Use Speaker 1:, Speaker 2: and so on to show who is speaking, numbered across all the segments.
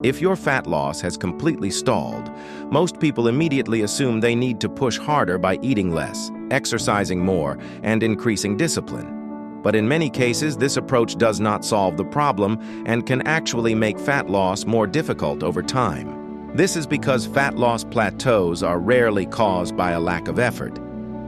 Speaker 1: If your fat loss has completely stalled, most people immediately assume they need to push harder by eating less, exercising more, and increasing discipline. But in many cases, this approach does not solve the problem and can actually make fat loss more difficult over time. This is because fat loss plateaus are rarely caused by a lack of effort,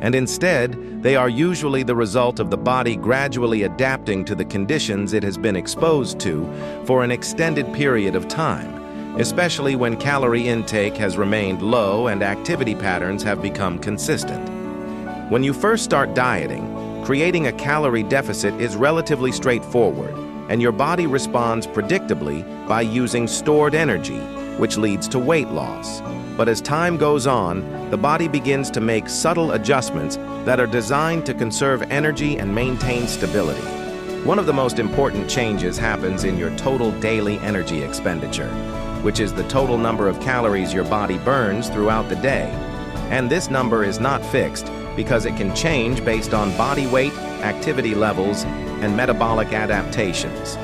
Speaker 1: and instead, they are usually the result of the body gradually adapting to the conditions it has been exposed to for an extended period of time, especially when calorie intake has remained low and activity patterns have become consistent. When you first start dieting, creating a calorie deficit is relatively straightforward, and your body responds predictably by using stored energy, which leads to weight loss. But as time goes on, the body begins to make subtle adjustments that are designed to conserve energy and maintain stability. One of the most important changes happens in your total daily energy expenditure, which is the total number of calories your body burns throughout the day. And this number is not fixed because it can change based on body weight, activity levels, and metabolic adaptations.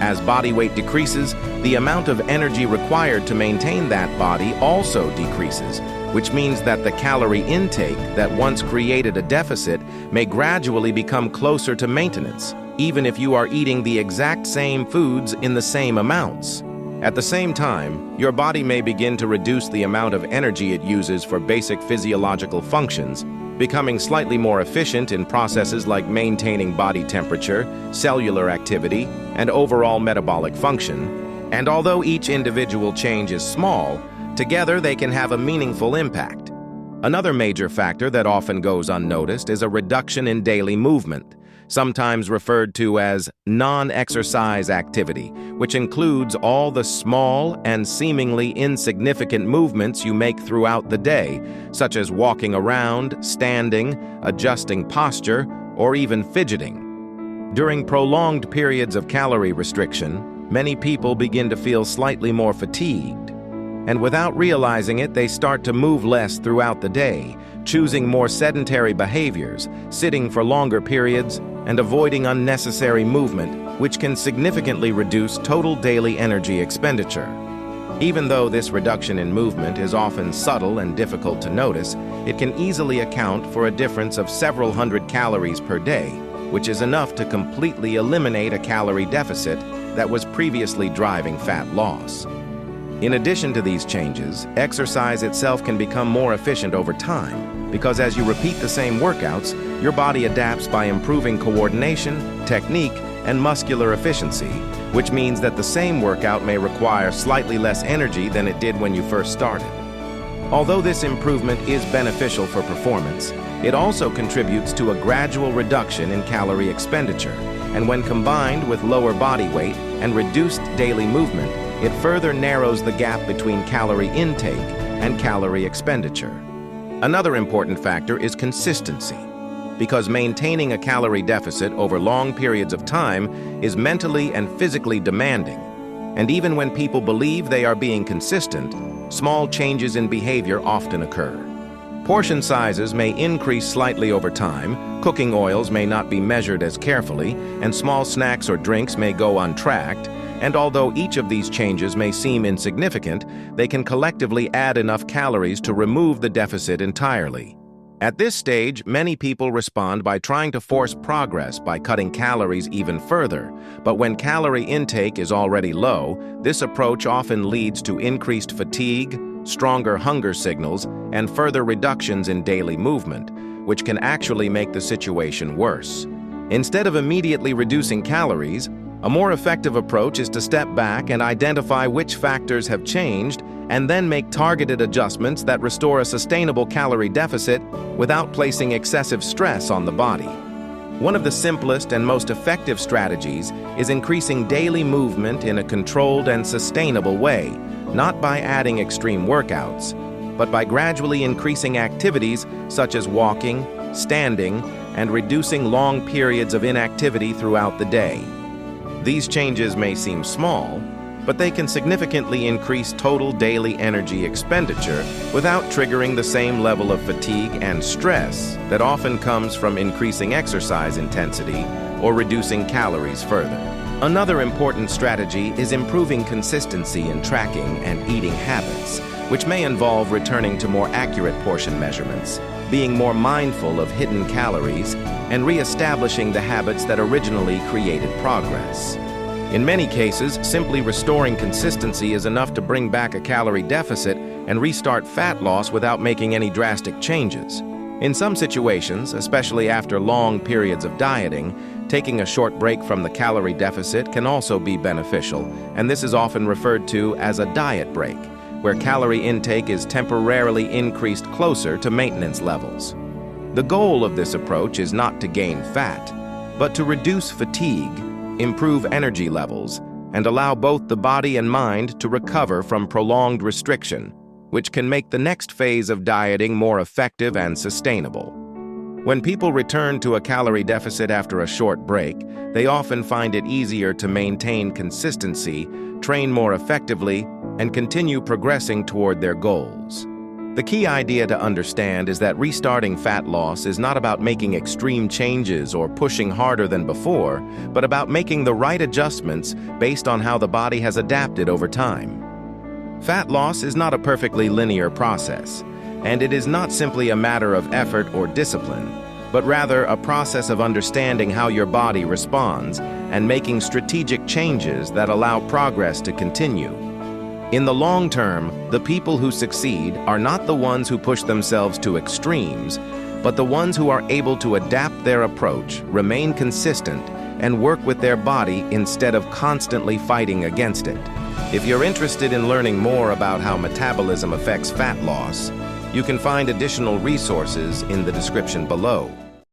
Speaker 1: As body weight decreases, the amount of energy required to maintain that body also decreases, which means that the calorie intake that once created a deficit may gradually become closer to maintenance, even if you are eating the exact same foods in the same amounts. At the same time, your body may begin to reduce the amount of energy it uses for basic physiological functions, becoming slightly more efficient in processes like maintaining body temperature, cellular activity, and overall metabolic function. And although each individual change is small, together they can have a meaningful impact. Another major factor that often goes unnoticed is a reduction in daily movement, sometimes referred to as non-exercise activity, which includes all the small and seemingly insignificant movements you make throughout the day, such as walking around, standing, adjusting posture, or even fidgeting. During prolonged periods of calorie restriction, many people begin to feel slightly more fatigued, and without realizing it, they start to move less throughout the day, choosing more sedentary behaviors, sitting for longer periods, and avoiding unnecessary movement, which can significantly reduce total daily energy expenditure. Even though this reduction in movement is often subtle and difficult to notice, it can easily account for a difference of several hundred calories per day, which is enough to completely eliminate a calorie deficit that was previously driving fat loss. In addition to these changes, exercise itself can become more efficient over time because as you repeat the same workouts, your body adapts by improving coordination, technique, and muscular efficiency, which means that the same workout may require slightly less energy than it did when you first started. Although this improvement is beneficial for performance, it also contributes to a gradual reduction in calorie expenditure, and when combined with lower body weight and reduced daily movement, it further narrows the gap between calorie intake and calorie expenditure. Another important factor is consistency, because maintaining a calorie deficit over long periods of time is mentally and physically demanding. And even when people believe they are being consistent, small changes in behavior often occur. Portion sizes may increase slightly over time, cooking oils may not be measured as carefully, and small snacks or drinks may go untracked. And although each of these changes may seem insignificant, they can collectively add enough calories to remove the deficit entirely. At this stage, many people respond by trying to force progress by cutting calories even further. But when calorie intake is already low, this approach often leads to increased fatigue, stronger hunger signals, and further reductions in daily movement, which can actually make the situation worse. Instead of immediately reducing calories, a more effective approach is to step back and identify which factors have changed and then make targeted adjustments that restore a sustainable calorie deficit without placing excessive stress on the body. One of the simplest and most effective strategies is increasing daily movement in a controlled and sustainable way, not by adding extreme workouts, but by gradually increasing activities such as walking, standing, and reducing long periods of inactivity throughout the day. These changes may seem small, but they can significantly increase total daily energy expenditure without triggering the same level of fatigue and stress that often comes from increasing exercise intensity or reducing calories further. Another important strategy is improving consistency in tracking and eating habits, which may involve returning to more accurate portion measurements, being more mindful of hidden calories, and re-establishing the habits that originally created progress. In many cases, simply restoring consistency is enough to bring back a calorie deficit and restart fat loss without making any drastic changes. In some situations, especially after long periods of dieting, taking a short break from the calorie deficit can also be beneficial, and this is often referred to as a diet break, where calorie intake is temporarily increased closer to maintenance levels. The goal of this approach is not to gain fat, but to reduce fatigue, improve energy levels, and allow both the body and mind to recover from prolonged restriction, which can make the next phase of dieting more effective and sustainable. When people return to a calorie deficit after a short break, they often find it easier to maintain consistency, train more effectively, and continue progressing toward their goals. The key idea to understand is that restarting fat loss is not about making extreme changes or pushing harder than before, but about making the right adjustments based on how the body has adapted over time. Fat loss is not a perfectly linear process, and it is not simply a matter of effort or discipline, but rather a process of understanding how your body responds and making strategic changes that allow progress to continue. In the long term, the people who succeed are not the ones who push themselves to extremes, but the ones who are able to adapt their approach, remain consistent, and work with their body instead of constantly fighting against it. If you're interested in learning more about how metabolism affects fat loss, you can find additional resources in the description below.